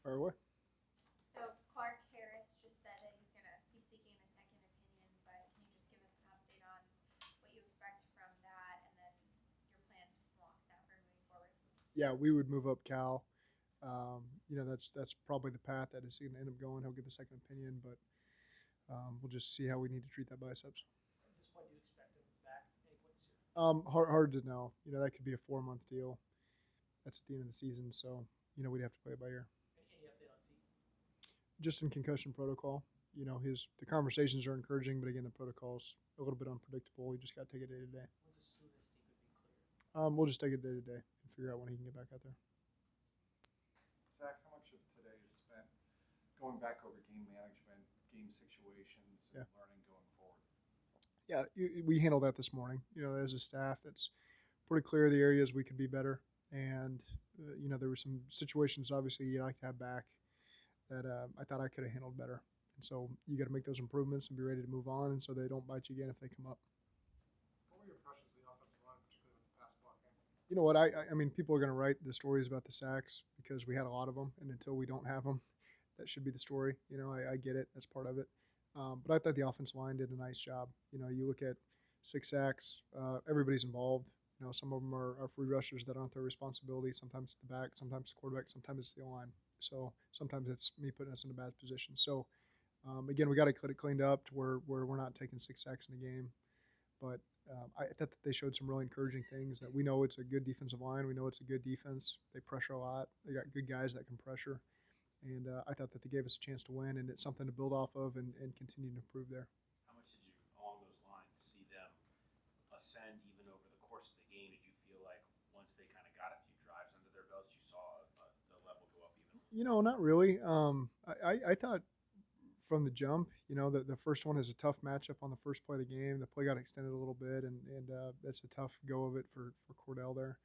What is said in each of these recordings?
Fire away. So Clark Harris just said that he's going to be seeking a second opinion, but can you just give us an update on what you expect from that and then your plans with long snapper moving forward? Yeah, we would move up Cal. That's probably the path that is going to end up going. He'll get the second opinion, but we'll just see how we need to treat that biceps. At this point, do you expect him back any point this year? Hard to know. That could be a 4-month deal. That's at the end of the season, so we'd have to play it by ear. Any update on T? Just in concussion protocol. The conversations are encouraging, but again, the protocol's a little bit unpredictable. You just got to take it day to day. When's the soonest he could be clear? We'll just take it day to day and figure out when he can get back out there. Zach, how much of today is spent going back over game management, game situations, and learning going forward? Yeah, we handled that this morning. As a staff, that's pretty clear the areas we could be better. And, there were some situations, obviously, you'd like to have back that I thought I could have handled better. And so you got to make those improvements and be ready to move on, and so they don't bite you again if they come up. What were your impressions of the offensive line, particularly with the pass blocking? You know what? I mean, people are going to write the stories about the sacks because we had a lot of them, and until we don't have them, that should be the story. I get it. That's part of it. But I thought the offensive line did a nice job. You look at 6 sacks, everybody's involved. Some of them are free rushers that aren't their responsibility. Sometimes it's the back, sometimes the quarterback, sometimes it's the line. So sometimes it's me putting us in a bad position. So, again, we got to get it cleaned up to where we're not taking 6 sacks in a game. But I thought that they showed some really encouraging things, that we know it's a good defensive line. We know it's a good defense. They pressure a lot. They got good guys that can pressure. And I thought that they gave us a chance to win, and it's something to build off of and continue to improve there. How much did you, along those lines, see them ascend even over the course of the game? Did you feel like once they kind of got a few drives under their belts, you saw the level go up even? Not really. I thought from the jump, the first one is a tough matchup on the first play of the game. The play got extended a little bit, and that's a tough go of it for Cordell there.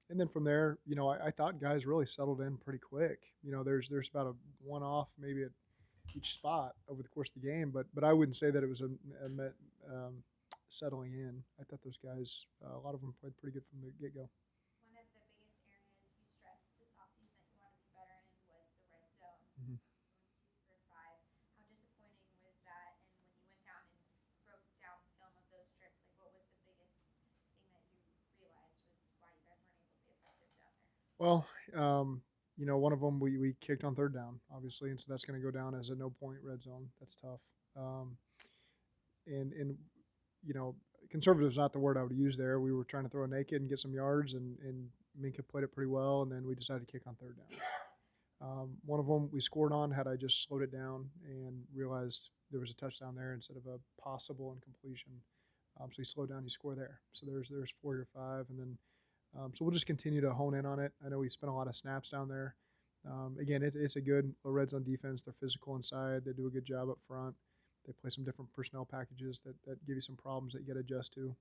And then from there, I thought guys really settled in pretty quick. There's about a one-off maybe at each spot over the course of the game, but I wouldn't say that it was a settling in. I thought those guys, a lot of them played pretty good from the get-go. One of the biggest areas you stressed this offseason that you want to be better in was the red zone. Mm-hmm. Going 2 for 5. How disappointing was that? And when you went down and broke down film of those trips, what was the biggest thing that you realized was why you guys weren't able to be effective down there? Well, one of them we kicked on third down, obviously, and so that's going to go down as a no-point red zone. That's tough. And conservative is not the word I would use there. We were trying to throw a naked and get some yards, and Minka played it pretty well, and then we decided to kick on third down. One of them we scored on had I just slowed it down and realized there was a touchdown there instead of a possible incompletion. So you slow down, you score there. So there's 4 or 5, and then so we'll just continue to hone in on it. I know we spent a lot of snaps down there. Again, it's a good red zone defense. They're physical inside. They do a good job up front. They play some different personnel packages that give you some problems that you got to adjust to.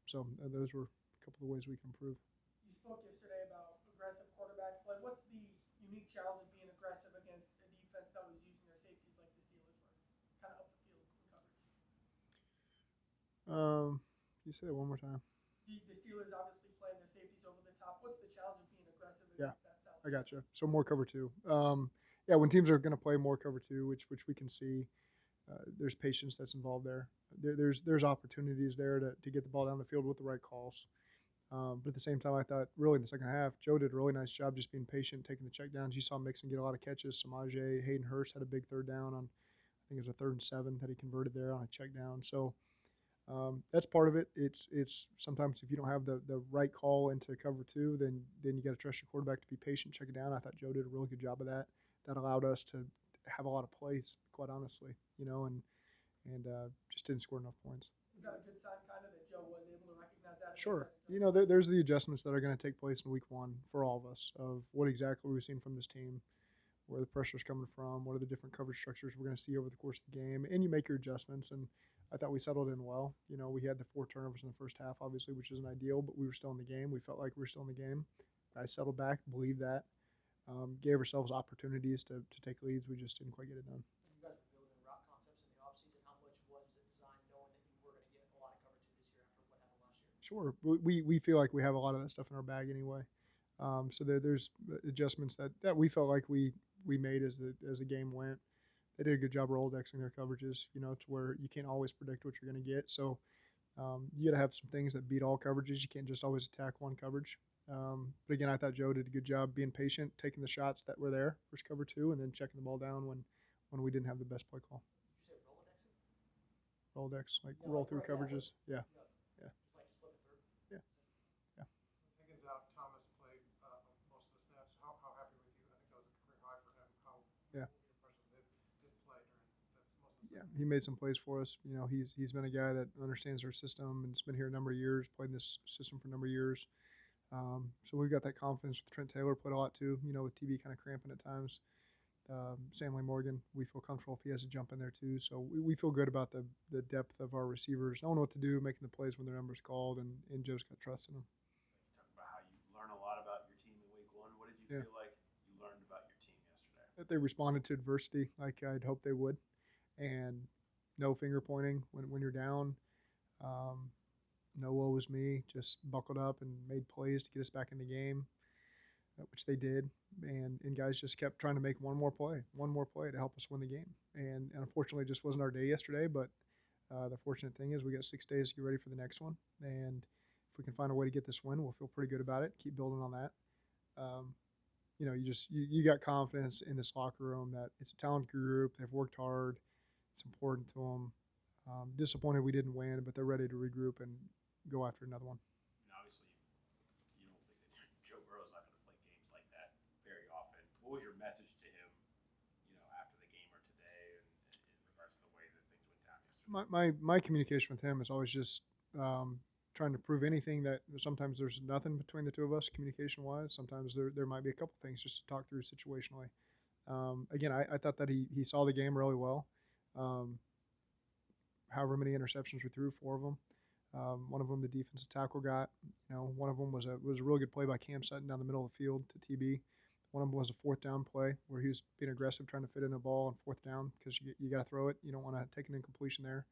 So those were a couple of ways we can improve. You spoke yesterday about aggressive quarterback play. What's the unique challenge of being aggressive against a defense that was using their safeties like the Steelers were, kind of up the field in coverage? Can you say that one more time? The Steelers obviously playing their safeties over the top. What's the challenge of being aggressive against that style? I got you. So more cover 2. When teams are going to play more cover 2, which we can see, there's patience that's involved there. There's opportunities there to get the ball down the field with the right calls. But at the same time, I thought really in the second half, Joe did a really nice job just being patient, taking the check downs. You saw Mixon get a lot of catches. Samaje, Hayden Hurst had a big third down on, I think it was a 3rd and 7 that he converted there on a check down. So that's part of it. It's sometimes if you don't have the right call into cover 2, then you got to trust your quarterback to be patient, check it down. I thought Joe did a really good job of that. That allowed us to have a lot of plays, quite honestly, and just didn't score enough points. Is that a good sign, kind of, that Joe was able to recognize that? Sure. There's the adjustments that are going to take place in week 1 for all of us of what exactly we've seen from this team, where the pressure's coming from, what are the different coverage structures we're going to see over the course of the game, and you make your adjustments. And I thought we settled in well. We had the 4 turnovers in the first half, obviously, which isn't ideal, but we were still in the game. We felt like we were still in the game. Guys settled back, believed that. Gave ourselves opportunities to take leads. We just didn't quite get it done. You guys were building route concepts in the offseason. How much was it designed knowing that you were going to get a lot of cover 2 this year after what happened last year? Sure. We feel like we have a lot of that stuff in our bag anyway. So there's adjustments that we felt like we made as the game went. They did a good job Rolodexing their coverages, to where you can't always predict what you're going to get. So you got to have some things that beat all coverages. You can't just always attack one coverage. But again, I thought Joe did a good job being patient, taking the shots that were there, first cover two, and then checking the ball down when we didn't have the best play call. Did you say Rolodexing? Rolodex, like Yeah, roll like through right, yeah, coverages. Yeah. Yeah. Just flip it through. Yeah. Yeah. Higgins out, Thomas played most of the snaps. How happy with you? I think that was a career high for him. How Yeah. impressive his play during that's most of the Yeah, he made some plays for us. He's been a guy that understands our system and has been here a number of years, played in this system for a number of years. So we've got that confidence with Trent Taylor, played a lot too, with TB kind of cramping at times. Samley Morgan, we feel comfortable if he has to jump in there too. So we feel good about the depth of our receivers, knowing what to do, making the plays when their number's called, and Joe's got trust in them. You talk about how you learn a lot about your team in week one. What did you Yeah. feel like you learned about your team yesterday? That they responded to adversity like I'd hoped they would, and no finger pointing when you're down. No woe was me, just buckled up and made plays to get us back in the game, which they did. And guys just kept trying to make one more play to help us win the game. And unfortunately, it just wasn't our day yesterday. But the fortunate thing is we got 6 days to get ready for the next one. And if we can find a way to get this win, we'll feel pretty good about it. Keep building on that. You got confidence in this locker room that it's a talented group. They've worked hard. It's important to them. Disappointed we didn't win, but they're ready to regroup and go after another one. And obviously, you don't think that Joe Burrow's not going to play games like that very often. What was your message to him, after the game or today, and in regards to the way that things went down yesterday? My communication with him is always just trying to prove anything that sometimes there's nothing between the two of us communication wise. Sometimes there might be a couple things just to talk through situationally. Again, I thought that he saw the game really well. However many interceptions we threw, 4 of them. One of them the defensive tackle got. One of them was a really good play by Cam Sutton down the middle of the field to TB. One of them was a 4th down play where he was being aggressive, trying to fit in a ball on 4th down because you got to throw it. You don't want to take an incompletion there.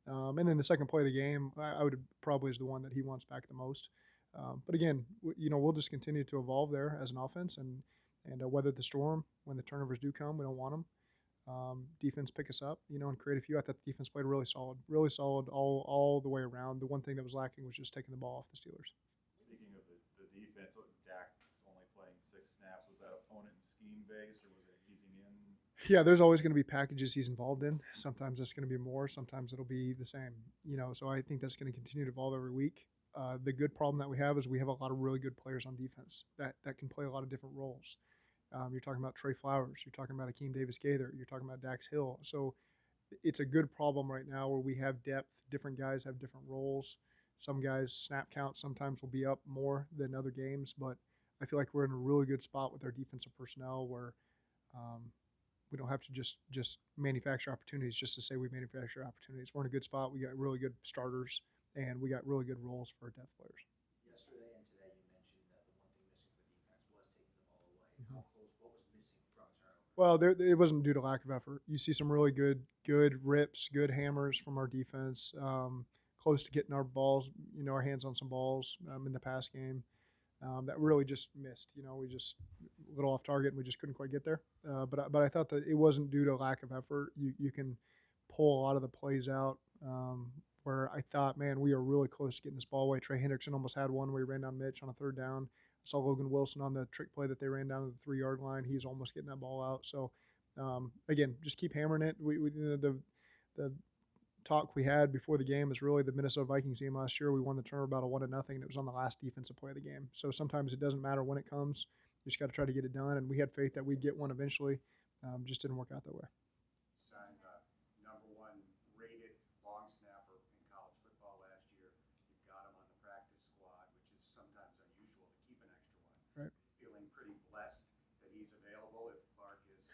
And then the second play of the game, I would probably is the one that he wants back the most. But again, we'll just continue to evolve there as an offense and weather the storm. When the turnovers do come, we don't want them. Defense pick us up, and create a few. I thought the defense played really solid all the way around. The one thing that was lacking was just taking the ball off the Steelers. Speaking of the defense, Dak's only playing 6 snaps. Was that opponent scheme based, or was it easing in? Yeah, there's always going to be packages he's involved in. Sometimes it's going to be more. Sometimes it'll be the same. So I think that's going to continue to evolve every week. The good problem that we have is we have a lot of really good players on defense that can play a lot of different roles. You're talking about Trey Flowers. You're talking about Akeem Davis-Gaither. You're talking about Dax Hill. So it's a good problem right now where we have depth. Different guys have different roles. Some guys' snap count sometimes will be up more than other games, but I feel like we're in a really good spot with our defensive personnel where we don't have to just manufacture opportunities just to say we manufacture opportunities. We're in a good spot. We got really good starters, and we got really good roles for our depth players. Yesterday and today, you mentioned that the one thing missing for defense was taking the ball away. Mhm. How close? What was missing from a turnover? Well, it wasn't due to lack of effort. You see some really good rips, good hammers from our defense. Close to getting our balls, our hands on some balls in the pass game. That really just missed. We just a little off target and we just couldn't quite get there. But I thought that it wasn't due to lack of effort. You can pull a lot of the plays out where I thought, man, we are really close to getting this ball away. Trey Hendrickson almost had one where he ran down Mitch on a 3rd down. I saw Logan Wilson on the trick play that they ran down to the 3-yard line. He's almost getting that ball out. So again, just keep hammering it. The talk we had before the game is really the Minnesota Vikings game last year. We won the turnover battle 1-0, and it was on the last defensive play of the game. So sometimes it doesn't matter when it comes. You just got to try to get it done. And we had faith that we'd get one eventually. Just didn't work out that way. Signed #1 rated long snapper in college football last year. You've got him on the practice squad, which is sometimes unusual to keep an extra one. Right. Feeling pretty blessed that he's available if Clark is.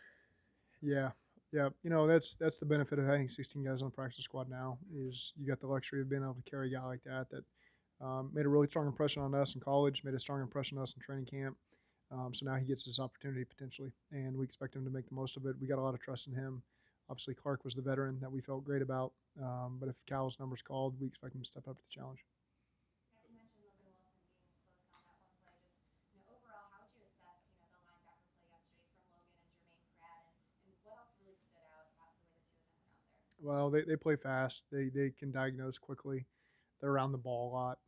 Yeah. That's the benefit of having 16 guys on the practice squad now is you got the luxury of being able to carry a guy like that made a really strong impression on us in college, made a strong impression on us in training camp. So now he gets this opportunity potentially, and we expect him to make the most of it. We got a lot of trust in him. Obviously, Clark was the veteran that we felt great about, but if Cal's number's called, we expect him to step up to the challenge. Zach, you mentioned Logan Wilson being close on that one play. Just overall, Well, they play fast. They can diagnose quickly. They're around the ball a lot.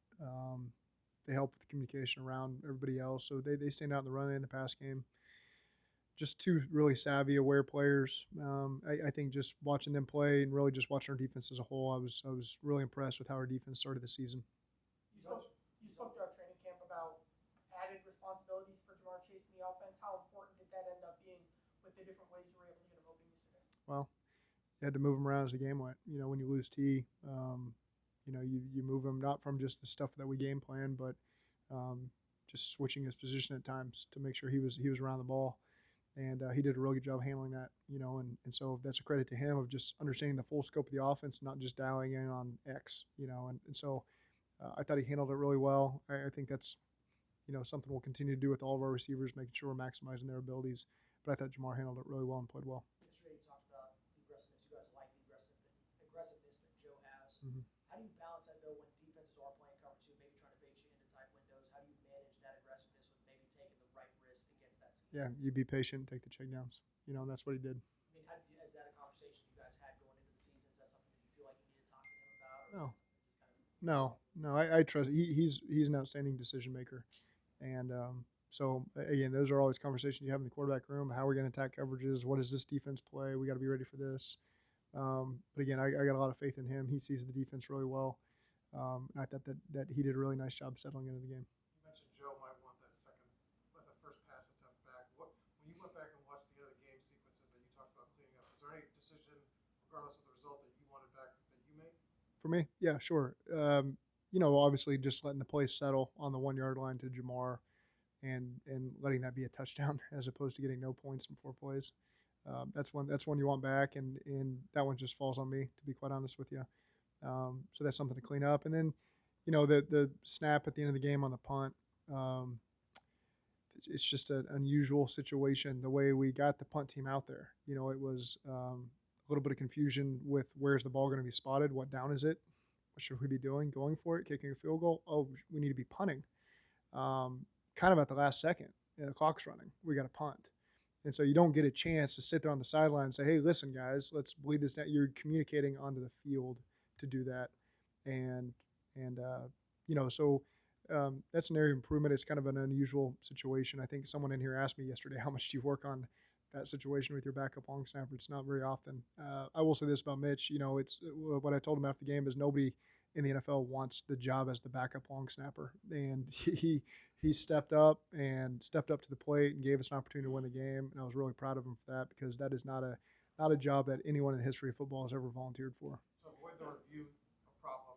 They help with the communication around everybody else. So they stand out in the run and the pass game. Just two really savvy, aware players. I think just watching them play and really just watching our defense as a whole, I was really impressed with how our defense started the season. You spoke throughout training camp about added responsibilities for Jamar Chase in the offense. How important did that end up being with the different ways you were able to get him open yesterday? Well, you had to move him around as the game went. When you lose T, you move him not from just the stuff that we game plan, but just switching his position at times to make sure he was around the ball. And he did a really good job handling that, and so that's a credit to him of just understanding the full scope of the offense, not just dialing in on X, and so I thought he handled it really well. I think that's, something we'll continue to do with all of our receivers, making sure we're maximizing their abilities. But I thought Jamar handled it really well and played well. Yesterday you talked about the aggressiveness. You guys like the aggressiveness that Joe has. Mm-hmm. How do you balance that though when defenses are playing cover two, maybe trying to bait you into tight windows? How do you manage that aggressiveness with maybe taking the right risk against that scheme? Yeah, you be patient, take the checkdowns, and that's what he did. I mean, is that a conversation you guys had going into the season? Is that something that you feel like you need to talk to him about? Or No. is that something No, I trust. He's an outstanding decision maker, and so again, those are always conversations you have in the quarterback room. How are we going to attack coverages? What does this defense play? We got to be ready for this. But again, I got a lot of faith in him. He sees the defense really well. I thought that he did a really nice job settling into the game. You mentioned Joe might want that first pass attempt back. When you went back and watched the other game sequences that you talked about cleaning up, was there any decision, regardless of the result, that you wanted back that you made? For me, yeah, sure. Obviously just letting the play settle on the 1 yard line to Jamar and letting that be a touchdown as opposed to getting no points in 4 plays. That's one you want back, and that one just falls on me, to be quite honest with you. So that's something to clean up. And then, the snap at the end of the game on the punt, it's just an unusual situation, the way we got the punt team out there. It was a little bit of confusion with where's the ball going to be spotted, what down is it, what should we be doing, going for it, kicking a field goal, oh, we need to be punting. Kind of at the last second, the clock's running, we got to punt. And so you don't get a chance to sit there on the sideline and say, hey, listen, guys, let's bleed this down. You're communicating onto the field to do that. And so that's an area of improvement. It's kind of an unusual situation. I think someone in here asked me yesterday, how much do you work on that situation with your backup long snapper? It's not very often. I will say this about Mitch. It's what I told him after the game is nobody in the NFL wants the job as the backup long snapper. And he stepped up to the plate and gave us an opportunity to win the game. And I was really proud of him for that, because that is not a job that anyone in the history of football has ever volunteered for. To avoid the review problem,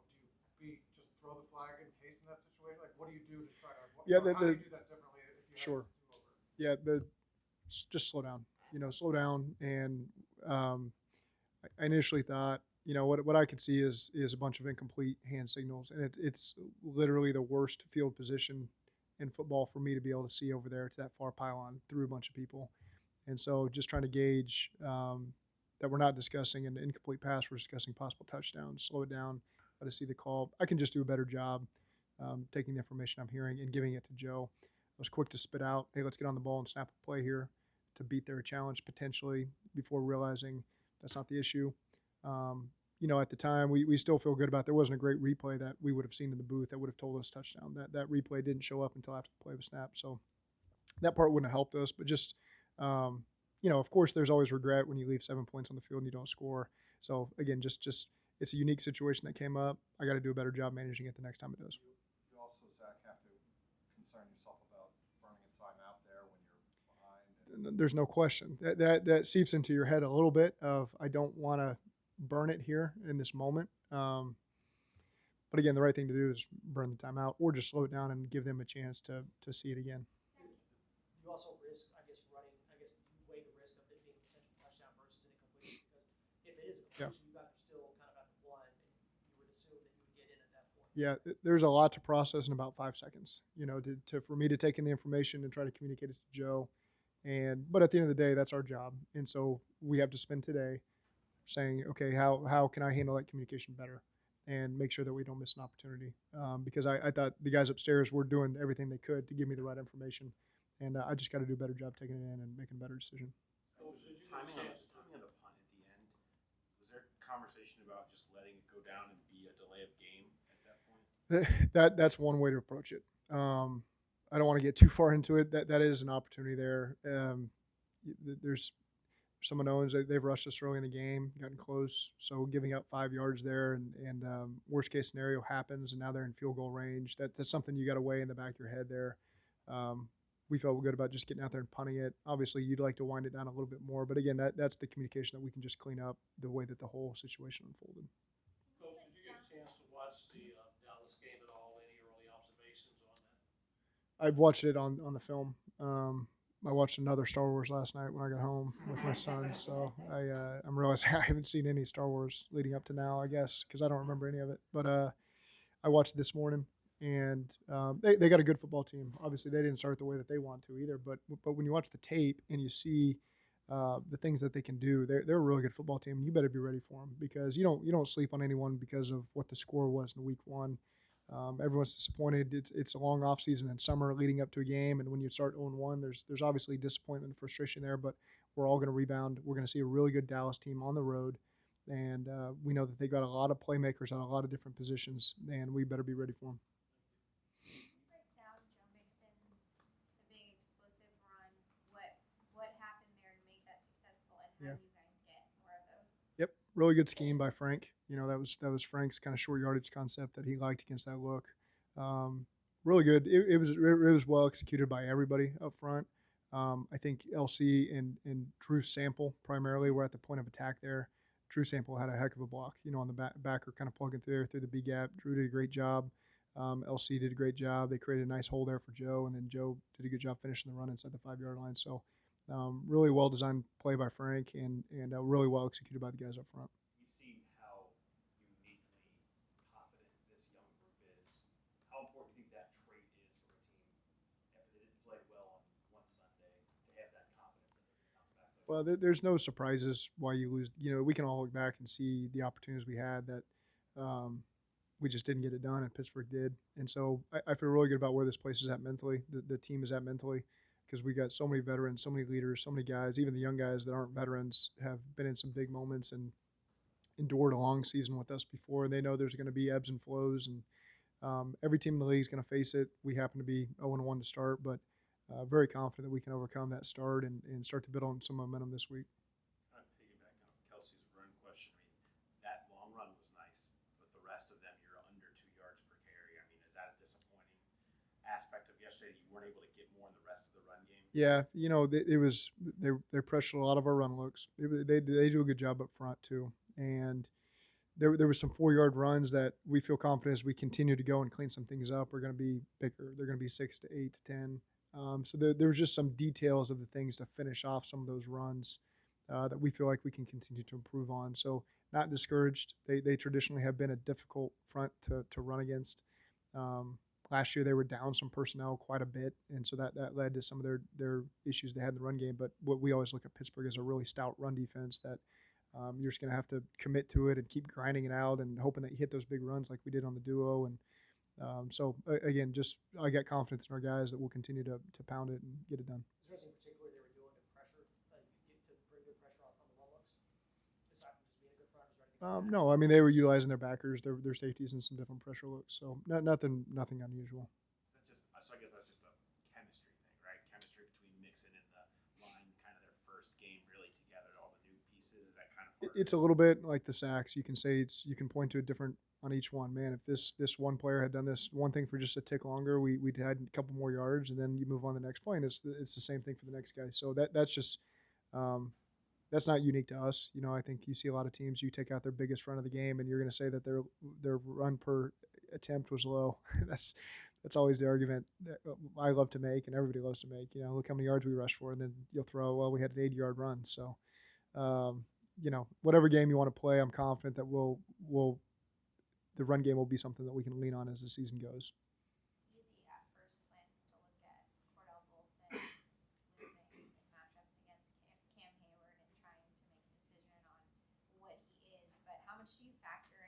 do you just throw the flag in case in that situation? Like, what do you do to try to? How do you do that differently if you Sure. have to do over? Yeah, just slow down. Slow down. And I initially thought, what I could see is a bunch of incomplete hand signals, and it's literally the worst field position in football for me to be able to see over there to that far pylon through a bunch of people. And so just trying to gauge that we're not discussing an incomplete pass, we're discussing possible touchdown, slow it down, let us see the call. I can just do a better job taking the information I'm hearing and giving it to Joe. I was quick to spit out, hey, let's get on the ball and snap a play here to beat their challenge potentially, before realizing that's not the issue. At the time, we still feel good about there wasn't a great replay that we would have seen in the booth that would have told us touchdown. That replay didn't show up until after the play was snapped. So that part wouldn't have helped us. But just, of course, there's always regret when you leave 7 points on the field and you don't score. So, again, just it's a unique situation that came up. I got to do a better job managing it the next time it does. You also, Zach, have to concern yourself about burning a timeout there when you're behind. There's no question. That seeps into your head a little bit of, I don't want to burn it here in this moment. But again, the right thing to do is burn the timeout or just slow it down and give them a chance to see it again. You also risk, you weigh the risk of it being a potential touchdown versus an incompletion, because if it is a completion, you guys are still kind of at the one, and you would assume that you would get in at that point. Yeah, there's a lot to process in about 5 seconds, for me to take in the information and try to communicate it to Joe. But at the end of the day, that's our job. And so we have to spend today saying, okay, how can I handle that communication better and make sure that we don't miss an opportunity? Because I thought the guys upstairs were doing everything they could to give me the right information. And I just got to do a better job taking it in and making a better decision. Timing on the punt at the end, was there conversation about just letting it go down and be a delay of game at that point? That's one way to approach it. I don't want to get too far into it. That is an opportunity there. There's some unknowns. They've rushed us early in the game, gotten close, so giving up 5 yards there, and worst case scenario happens, and now they're in field goal range. That's something you got to weigh in the back of your head there. We felt good about just getting out there and punting it. Obviously, you'd like to wind it down a little bit more, but again, that's the communication that we can just clean up the way that the whole situation unfolded. Coach, did you get a chance to watch the Dallas game at all? Any early observations on that? I've watched it on the film. I watched another Star Wars last night when I got home with my son, so I'm realizing I haven't seen any Star Wars leading up to now, I guess, because I don't remember any of it. But I watched it this morning, and they got a good football team. Obviously, they didn't start the way that they want to either. But when you watch the tape and you see the things that they can do, they're a really good football team. You better be ready for them because you don't sleep on anyone because of what the score was in week one. Everyone's disappointed. It's a long off season and summer leading up to a game, and when you start 0-1, there's obviously disappointment and frustration there. But we're all going to rebound. We're going to see a really good Dallas team on the road, and we know that they got a lot of playmakers on a lot of different positions, and we better be ready for them. Break down Joe Mixon's the big explosive run. What happened there to make that successful, and how Yeah. do you guys get more of those? Yep, really good scheme by Frank. That was Frank's kind of short yardage concept that he liked against that look. Really good. It was well executed by everybody up front. I think LC and Drew Sample primarily were at the point of attack there. Drew Sample had a heck of a block, on the backer kind of plugging through the B gap. Drew did a great job. LC did a great job. They created a nice hole there for Joe, and then Joe did a good job finishing the run inside the 5-yard line. So really well designed play by Frank and really well executed by the guys up front. You've seen how uniquely confident this young group is. How important do you think that trait is for a team after they didn't play well on one Sunday to have that confidence that they can bounce back later? Well, there's no surprises why you lose. We can all look back and see the opportunities we had that we just didn't get it done, and Pittsburgh did. And so I feel really good about where this place is at mentally, the team is at mentally, because we got so many veterans, so many leaders, so many guys, even the young guys that aren't veterans have been in some big moments and endured a long season with us before. And they know there's going to be ebbs and flows, and every team in the league is going to face it. We happen to be 0-1 to start, but very confident that we can overcome that start and start to build on some momentum this week. Kind of piggybacking on Kelsey's run question. I mean, that long run was nice, but the rest of them, you're under 2 yards per carry. I mean, is that a disappointing aspect of yesterday? You weren't able to get more in the rest of the run game? Yeah, they pressured a lot of our run looks. They do a good job up front too, and there was some 4-yard runs that we feel confident as we continue to go and clean some things up. We're going to be bigger. They're going to be 6 to 8 to 10. So there was just some details of the things to finish off some of those runs that we feel like we can continue to improve on. So not discouraged. They traditionally have been a difficult front to run against. Last year they were down some personnel quite a bit, and so that led to some of their issues they had in the run game. But what we always look at Pittsburgh as a really stout run defense that you're just going to have to commit to it and keep grinding it out and hoping that you hit those big runs like we did on the duo. And so again, just I got confidence in our guys that we'll continue to pound it and get it done. Is there anything particular they were doing to pressure, get to bring good pressure on the run looks? Aside from just being a good front, is there anything? No, I mean they were utilizing their backers, their safeties, and some different pressure looks. So nothing unusual. So I guess that's just a chemistry thing, right? Chemistry between Mixon and the line, kind of their first game really together, all the new pieces. Is that kind of part It's a little bit like the sacks. You can point to a different on each one. Man, if this one player had done this one thing for just a tick longer, we'd had a couple more yards, and then you move on to the next play, and it's the same thing for the next guy. So that's just that's not unique to us. I think you see a lot of teams. You take out their biggest run of the game, and you're going to say that their run per attempt was low. That's always the argument that I love to make, and everybody loves to make. Look how many yards we rushed for, and then you'll throw, well, we had an 80-yard run. So, whatever game you want to play, I'm confident that the run game will be something that we can lean on as the season goes. It's easy at first glance to look at Cordell Bolson losing in matchups against Cam Hayward and trying to make a decision on what he is. But how much do you factor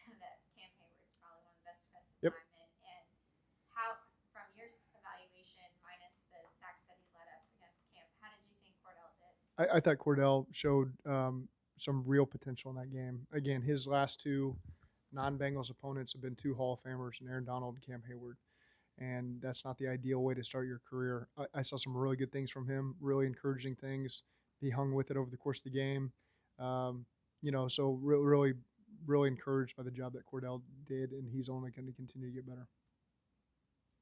in that Cam Hayward's probably one of the best defensive Yep. linemen? And how, from your evaluation, minus the sacks that he led up against Cam, how did you think Cordell did? I thought Cordell showed some real potential in that game. Again, his last two non-Bengals opponents have been two Hall of Famers, and Aaron Donald and Cam Hayward. And that's not the ideal way to start your career. I saw some really good things from him, really encouraging things. He hung with it over the course of the game. So really, really encouraged by the job that Cordell did, and he's only going to continue to get better.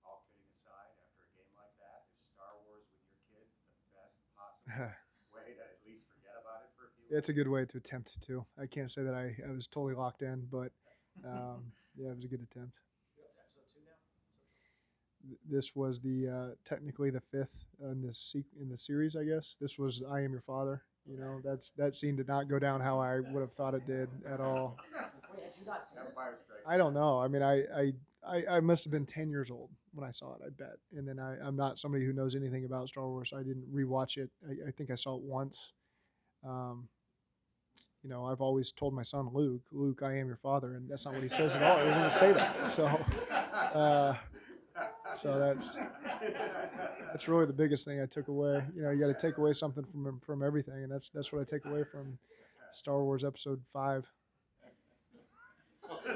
All kidding aside, after a game like that, is Star Wars with your kids the best possible way to at least forget about it for a few It's a weeks? good way to attempt to. I can't say that I was totally locked in, but yeah, it was a good attempt. You're up to episode 2 now? This was the technically the fifth in the series, I guess. This was I Am Your Father. That scene did not go down how I would have thought it did at all. Wait, had you not seen it? Empire Strikes I don't Back. know. I mean, I must have been 10 years old when I saw it, I bet. And then I'm not somebody who knows anything about Star Wars. So I didn't rewatch it. I think I saw it once. I've always told my son, Luke, I am your father. And that's not what he says at all. He doesn't say that. So that's really the biggest thing I took away. You got to take away something from everything. And that's what I take away from Star Wars Episode 5. Very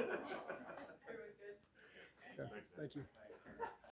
good. Okay. Thank you.